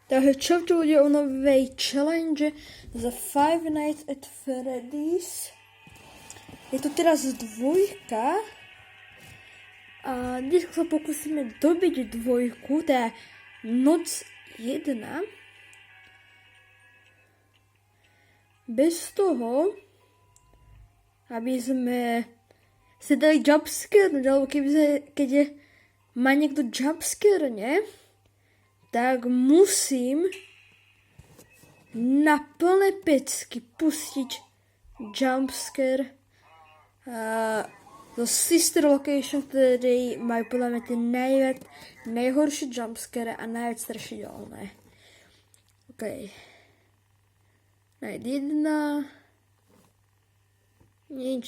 Takže čaute ľudia o novej challenge za Five Nights at Freddy's. Je to teraz dvojka. A dnes sa pokúsime dobiť dvojku, teda noc 1. Bez toho, aby sme si dali jumpscare, alebo keď má niekto jumpscare, ne? Tak musím na plné pecky pustiť jumpscare zo Sister Location, ktorí majú podľa mňa tie najhoršie jumpscare a najviac strašidelné. OK. Night 1. Nič.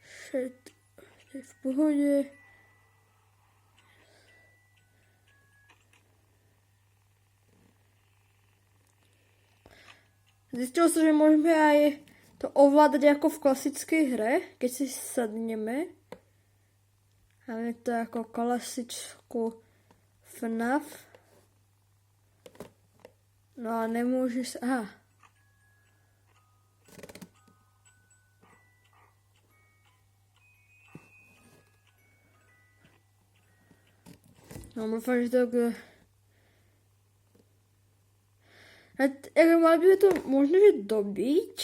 Všetko je v pohode. Zistil som, že môžeme aj to ovládať ako v klasickej hre, keď si sadneme. Máme to ako klasickú FNAF. No a nemôže sa... Aha. No, dúfam, že tak... Mali by to možno, že dobiť,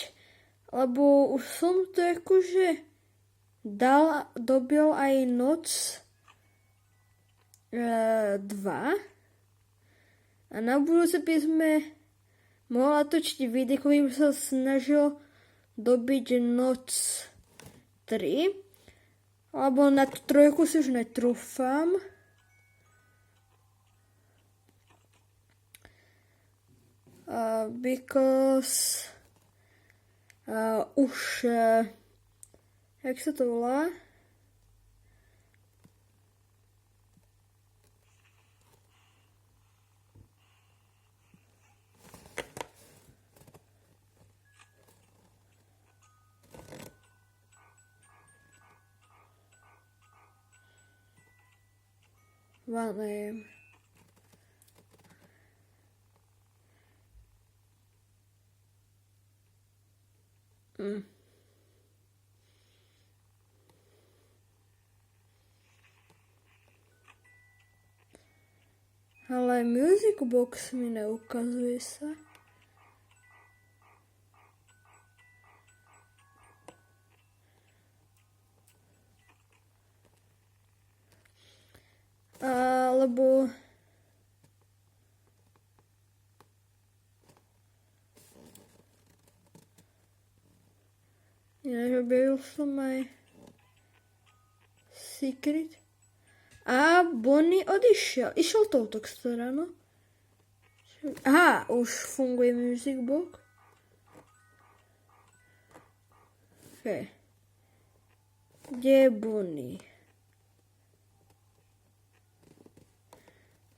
lebo už som to akože dobil aj noc 2. A na budúce by sme mohla točiť video, ktorým sa snažil dobiť noc 3. Alebo na tú trojku si už netrúfam. Because už jak sa to volá? Neviem. Ale Music Box mi neukazuje sa. Alebo... Ináč objavil som aj Secret. A Bonnie odišiel. Išiel touto stranu. Aha, už funguje Music Box. OK. Kde je Bonnie?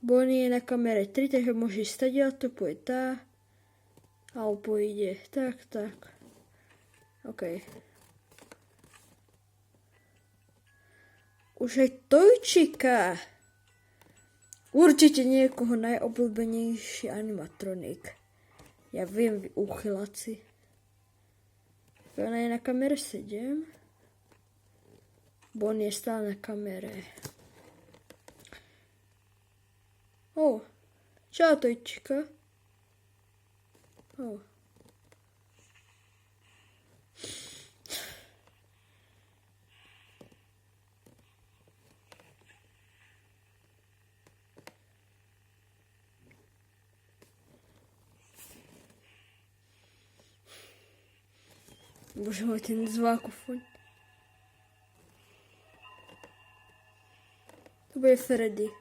Bonnie je na kamere 3, takže môže stať, ale to pôjde tá. Alebo pôjde tak. OK. Už aj Tojčika. Určite niekoho najobľúbenejší animatronik. Ja viem, vy úchyláci. Ona je na kamere 7. Bonnie je stále na kamere. Čau Tojčika. Bože môj, ten zvákofon. To bude Freddy.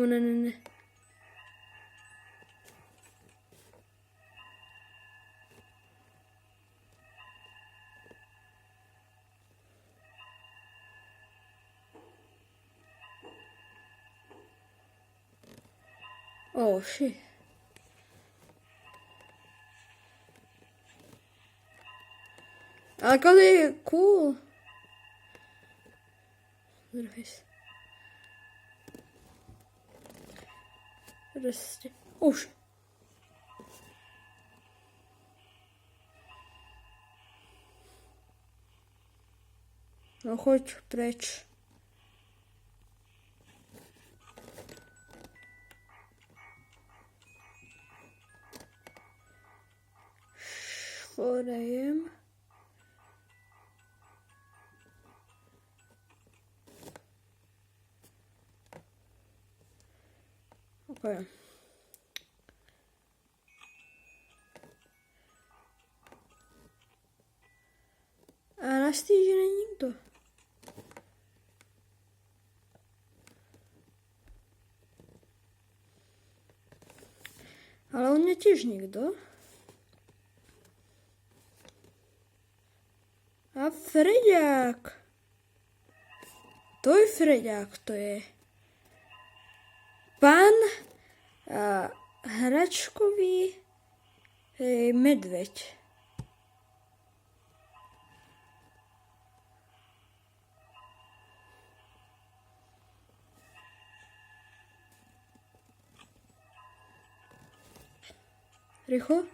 Ne. Oh shit. Ale Cody je cool. Prostě. Už. No choď preč. Švorejem. Okay. A na stíži není nikdo. Ale on je tiež nikto. A Freďák. To je Freďák, to je. Pán hračkový medveď. Rýchlo.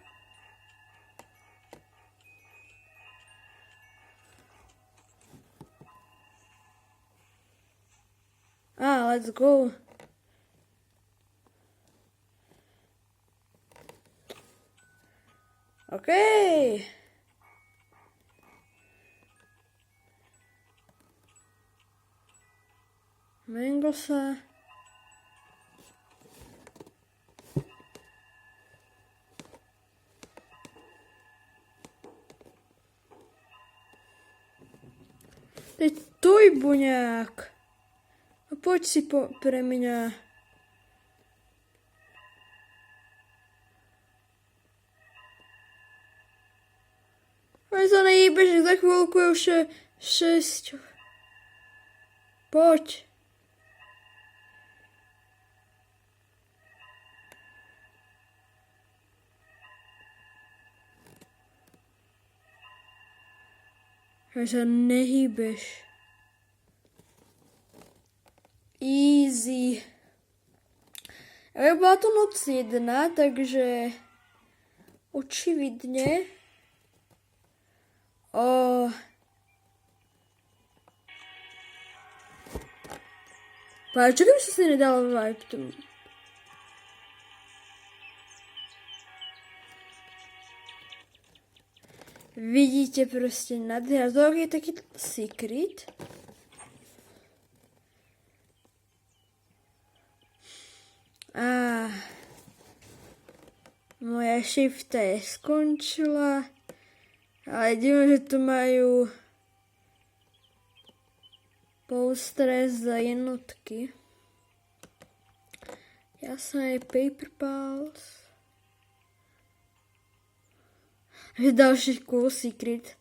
Let's go. OK. Mengosa. Teď tvoj buňák. A poď si pre mňa. Ale sa nejebeš, za chvíľku je už 6. Poď. Že sa nehýbeš. Easy. Ale bola to noc 1, takže očividne čo keby si nedala vibe? Vidíte proste nádhera. To je taký secret. Moja shifta je skončila. Ale divím, že tu majú poustres za jednotky. Ja som aj Paper Pals. Je ďalší cool secret.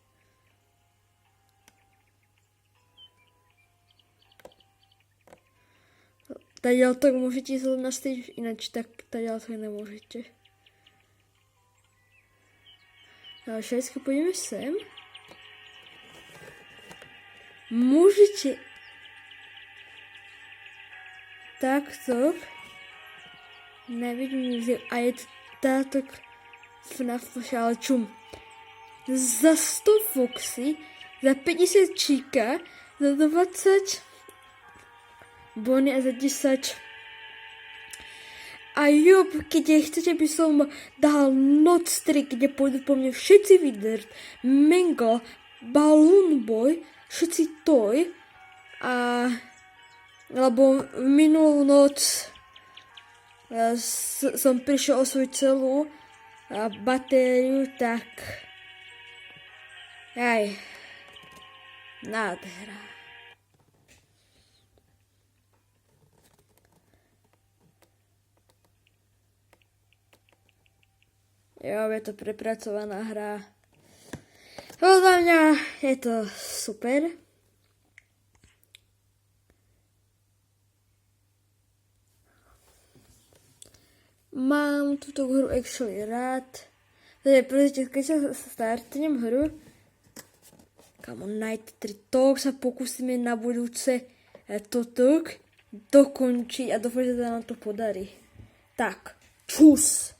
Taďal tak môžete ísť na stage, ináč tak taďal tak nemôžete. Ale všetky pôjdeme sem. Môžete takto nevidím, a je to táto FNAF, ale čum. Za 100 foxy, za 50 číka, za 20 bony a za 10. A jo, keď chcete, by som dal noc 3, kde pôjdu po mne všetci Witherd, Mango, Balloon Boy, všetci Toy. Lebo minulú noc som prišiel o svoju celú batériu, tak nádhera. Jo, je to prepracovaná hra. Podľa mňa je to super. Mám túto hru actually rád. Takže pozrite, keď sa startnem hru, Kamo, Night 3, to sa pokúsime na budúce toto dokončiť a dúfam, že sa nám to podarí. Tak, čus!